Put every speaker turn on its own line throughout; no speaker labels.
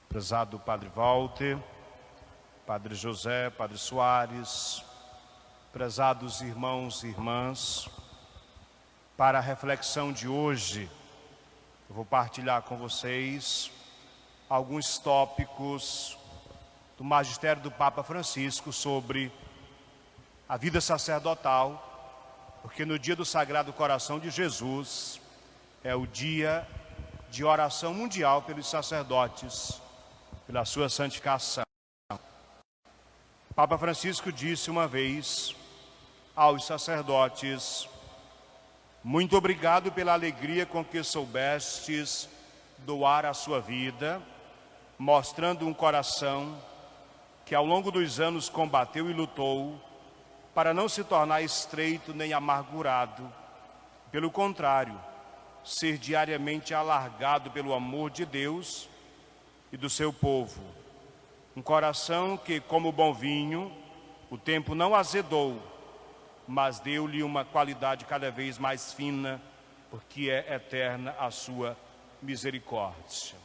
Prezado Padre Walter, Padre José, Padre Soares, prezados irmãos e irmãs, para a reflexão de hoje, eu vou partilhar com vocês alguns tópicos do magistério do Papa Francisco sobre a vida sacerdotal, porque no dia do Sagrado Coração de Jesus é o dia de oração mundial pelos sacerdotes, pela sua santificação. O Papa Francisco disse uma vez aos sacerdotes: muito obrigado pela alegria com que soubestes doar a sua vida, mostrando um coração que ao longo dos anos combateu e lutou para não se tornar estreito nem amargurado. Pelo contrário, ser diariamente alargado pelo amor de Deus e do seu povo. Um coração que, como bom vinho, o tempo não azedou, mas deu-lhe uma qualidade cada vez mais fina, porque é eterna a sua misericórdia.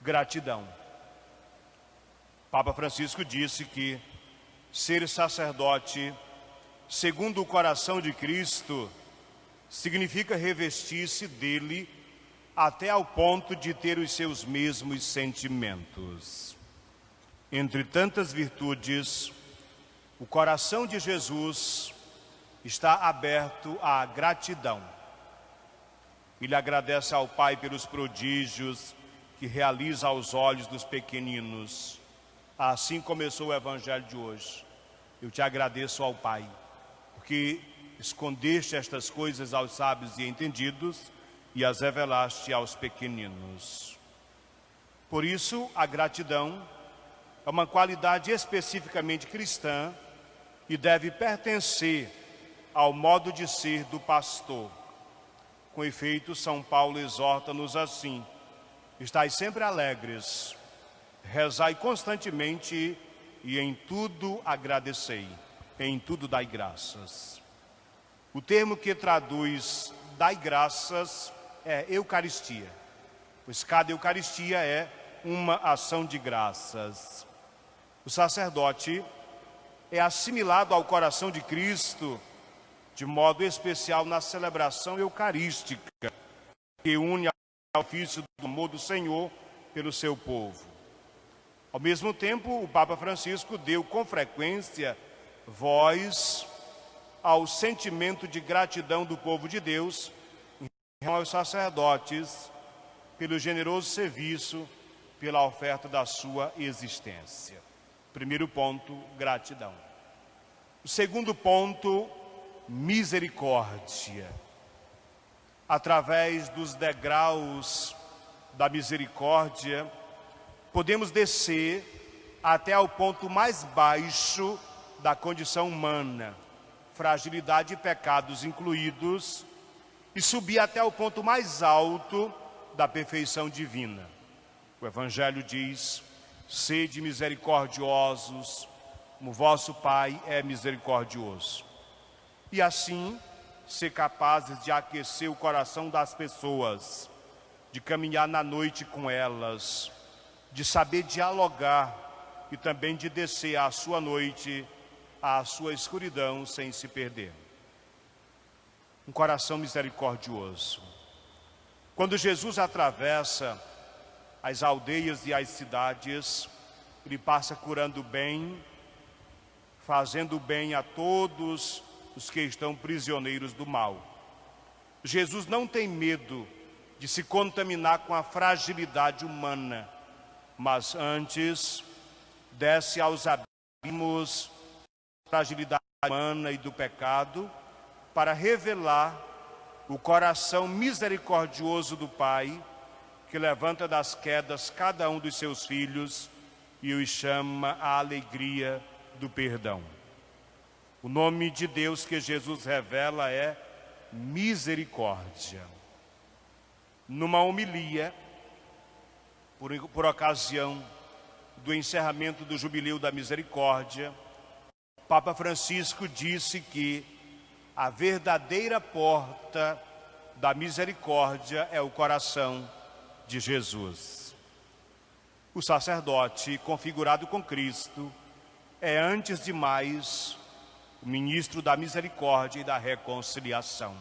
Gratidão. Papa Francisco disse que ser sacerdote segundo o coração de Cristo significa revestir-se dele até ao ponto de ter os seus mesmos sentimentos. Entre tantas virtudes, o coração de Jesus está aberto à gratidão. Ele agradece ao Pai pelos prodígios que realiza aos olhos dos pequeninos. Assim começou o Evangelho de hoje. Eu te agradeço ao Pai, porque escondeste estas coisas aos sábios e entendidos e as revelaste aos pequeninos. Por isso, a gratidão é uma qualidade especificamente cristã e deve pertencer ao modo de ser do pastor. Com efeito, São Paulo exorta-nos assim: estai sempre alegres, rezai constantemente e em tudo agradecei, em tudo dai graças. O termo que traduz dai graças é Eucaristia, pois cada Eucaristia é uma ação de graças. O sacerdote é assimilado ao coração de Cristo de modo especial na celebração eucarística, que une ao ofício do amor do Senhor pelo seu povo. Ao mesmo tempo, o Papa Francisco deu com frequência voz ao sentimento de gratidão do povo de Deus em relação aos sacerdotes pelo generoso serviço, pela oferta da sua existência. Primeiro ponto, gratidão. O segundo ponto, misericórdia. Através dos degraus da misericórdia, podemos descer até ao ponto mais baixo da condição humana, fragilidade e pecados incluídos, e subir até o ponto mais alto da perfeição divina. O Evangelho diz: sede misericordiosos, como vosso Pai é misericordioso. E assim, ser capazes de aquecer o coração das pessoas, de caminhar na noite com elas, de saber dialogar e também de descer à sua noite, à sua escuridão, sem se perder. Um coração misericordioso. Quando Jesus atravessa as aldeias e as cidades, ele passa curando bem, fazendo bem a todos os que estão prisioneiros do mal. Jesus não tem medo de se contaminar com a fragilidade humana, mas antes desce aos abismos da fragilidade humana e do pecado para revelar o coração misericordioso do Pai, que levanta das quedas cada um dos seus filhos e os chama à alegria do perdão. O nome de Deus que Jesus revela é misericórdia. Numa homilia, por ocasião do encerramento do Jubileu da Misericórdia, Papa Francisco disse que a verdadeira porta da misericórdia é o coração de Jesus. O sacerdote, configurado com Cristo, é, antes de mais, o ministro da misericórdia e da reconciliação,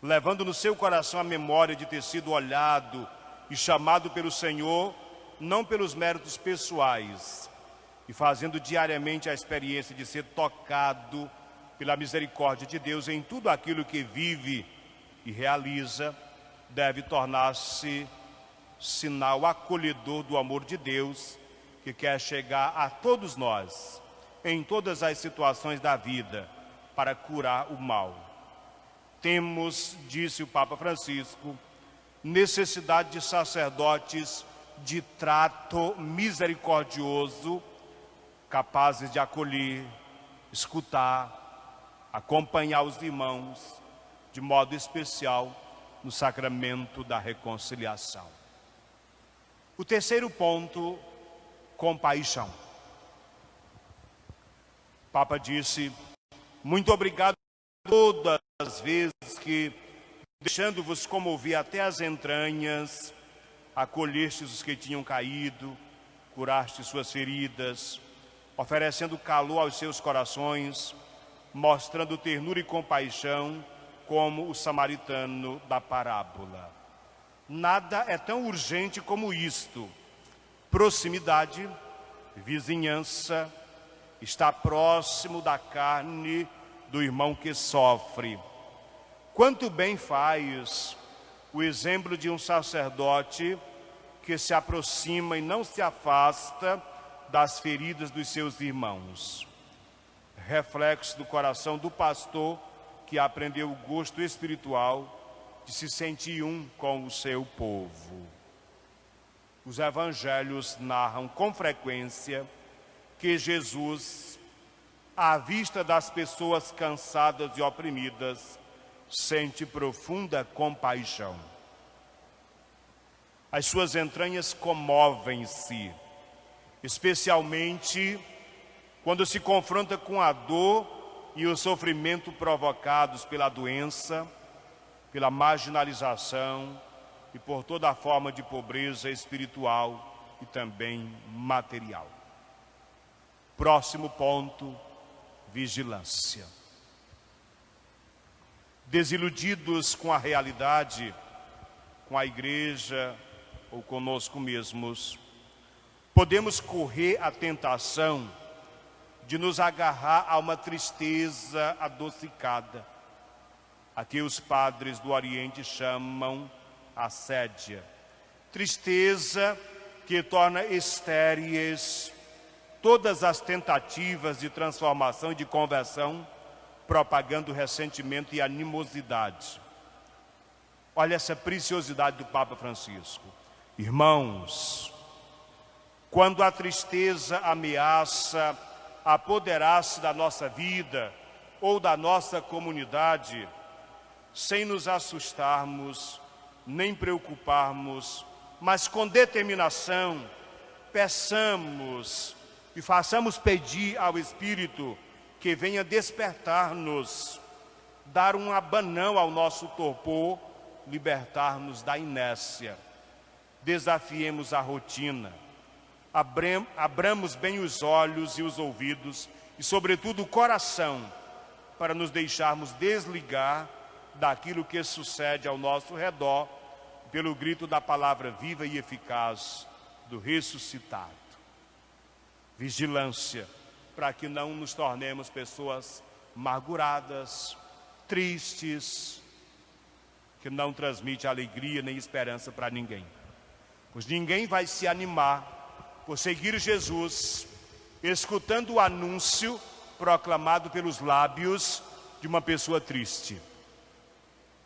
levando no seu coração a memória de ter sido olhado e chamado pelo Senhor, não pelos méritos pessoais, e fazendo diariamente a experiência de ser tocado pela misericórdia de Deus em tudo aquilo que vive e realiza, deve tornar-se sinal acolhedor do amor de Deus, que quer chegar a todos nós, em todas as situações da vida, para curar o mal. Temos, disse o Papa Francisco, necessidade de sacerdotes de trato misericordioso, capazes de acolher, escutar, acompanhar os irmãos, de modo especial no sacramento da reconciliação. O terceiro ponto, compaixão. O Papa disse: muito obrigado todas as vezes que, deixando-vos comover até as entranhas, acolhestes os que tinham caído, curaste suas feridas, oferecendo calor aos seus corações, mostrando ternura e compaixão, como o samaritano da parábola. Nada é tão urgente como isto: proximidade, vizinhança, estar próximo da carne do irmão que sofre. Quanto bem faz o exemplo de um sacerdote que se aproxima e não se afasta das feridas dos seus irmãos. Reflexo do coração do pastor que aprendeu o gosto espiritual de se sentir um com o seu povo. Os evangelhos narram com frequência que Jesus, à vista das pessoas cansadas e oprimidas, sente profunda compaixão. As suas entranhas comovem-se, especialmente quando se confronta com a dor e o sofrimento provocados pela doença, pela marginalização e por toda a forma de pobreza espiritual e também material. Próximo ponto, vigilância. Desiludidos com a realidade, com a igreja ou conosco mesmos, podemos correr à tentação de nos agarrar a uma tristeza adocicada, a que os padres do Oriente chamam assédia. Tristeza que torna estéreis todas as tentativas de transformação e de conversão, propagando ressentimento e animosidade. Olha essa preciosidade do Papa Francisco. Irmãos, quando a tristeza ameaça apoderar-se da nossa vida ou da nossa comunidade, sem nos assustarmos, nem preocuparmos, mas com determinação, peçamos e façamos pedir ao Espírito que venha despertar-nos, dar um abanão ao nosso torpor, libertar-nos da inércia. Desafiemos a rotina, abramos bem os olhos e os ouvidos e, sobretudo, o coração, para nos deixarmos desligar daquilo que sucede ao nosso redor, pelo grito da palavra viva e eficaz do ressuscitado. Vigilância, para que não nos tornemos pessoas amarguradas, tristes, que não transmite alegria nem esperança para ninguém. Pois ninguém vai se animar por seguir Jesus, escutando o anúncio proclamado pelos lábios de uma pessoa triste.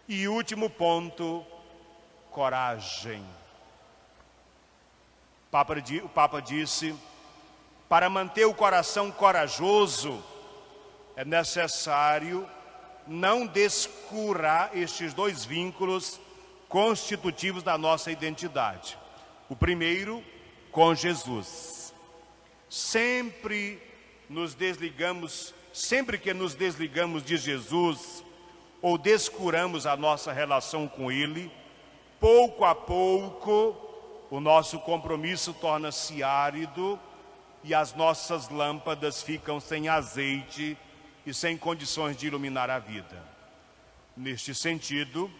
E último ponto, coragem. O Papa disse: para manter o coração corajoso, é necessário não descurar estes dois vínculos constitutivos da nossa identidade. O primeiro, com Jesus. Sempre que nos desligamos de Jesus ou descuramos a nossa relação com Ele, pouco a pouco o nosso compromisso torna-se árido e as nossas lâmpadas ficam sem azeite e sem condições de iluminar a vida. Neste sentido,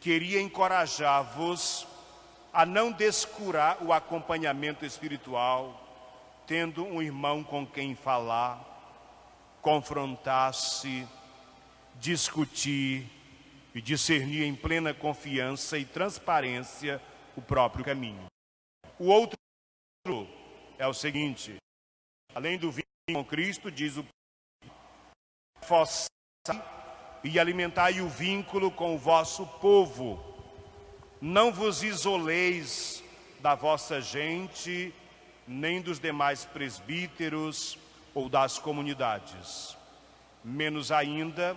queria encorajar-vos a não descurar o acompanhamento espiritual, tendo um irmão com quem falar, confrontar-se, discutir e discernir em plena confiança e transparência o próprio caminho. O outro é o seguinte: além do vínculo com Cristo, diz o forçai e alimentai o vínculo com o vosso povo. Não vos isoleis da vossa gente, nem dos demais presbíteros ou das comunidades. Menos ainda,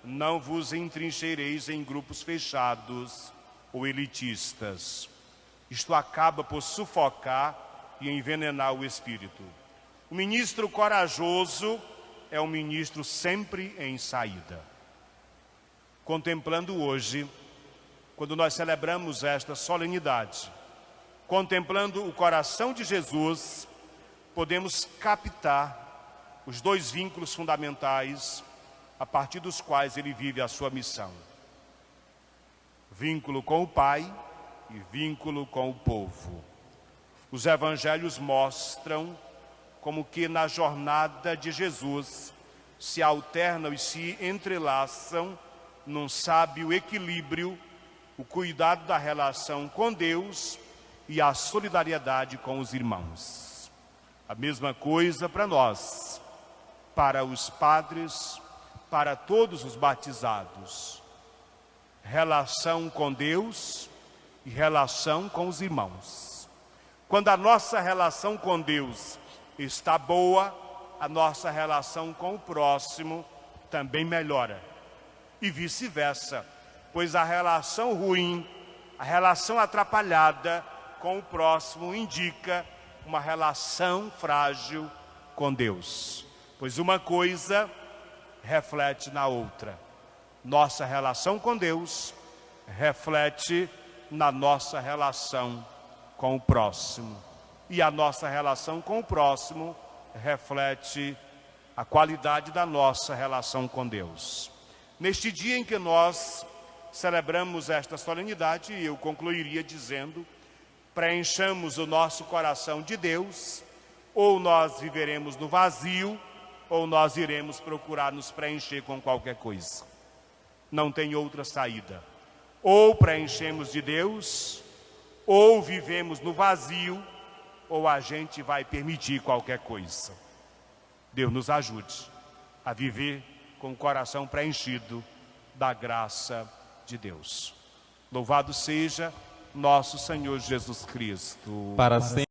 não vos entrincheireis em grupos fechados ou elitistas. Isto acaba por sufocar e envenenar o espírito. O ministro corajoso é um ministro sempre em saída. Contemplando hoje, quando nós celebramos esta solenidade, contemplando o coração de Jesus, podemos captar os dois vínculos fundamentais a partir dos quais ele vive a sua missão. Vínculo com o Pai e vínculo com o povo. Os evangelhos mostram como que na jornada de Jesus se alternam e se entrelaçam num sábio equilíbrio o cuidado da relação com Deus e a solidariedade com os irmãos. A mesma coisa para nós, para os padres, para todos os batizados. Relação com Deus e relação com os irmãos. Quando a nossa relação com Deus está boa, a nossa relação com o próximo também melhora. E vice-versa, pois a relação ruim, a relação atrapalhada com o próximo indica uma relação frágil com Deus. Pois uma coisa reflete na outra. Nossa relação com Deus reflete na nossa relação com o próximo. E a nossa relação com o próximo reflete a qualidade da nossa relação com Deus. Neste dia em que nós celebramos esta solenidade, eu concluiria dizendo: preenchamos o nosso coração de Deus, ou nós viveremos no vazio, ou nós iremos procurar nos preencher com qualquer coisa. Não tem outra saída. Ou preenchemos de Deus, ou vivemos no vazio, ou a gente vai permitir qualquer coisa. Deus nos ajude a viver com o coração preenchido da graça de Deus. Louvado seja nosso Senhor Jesus Cristo.
Para sempre.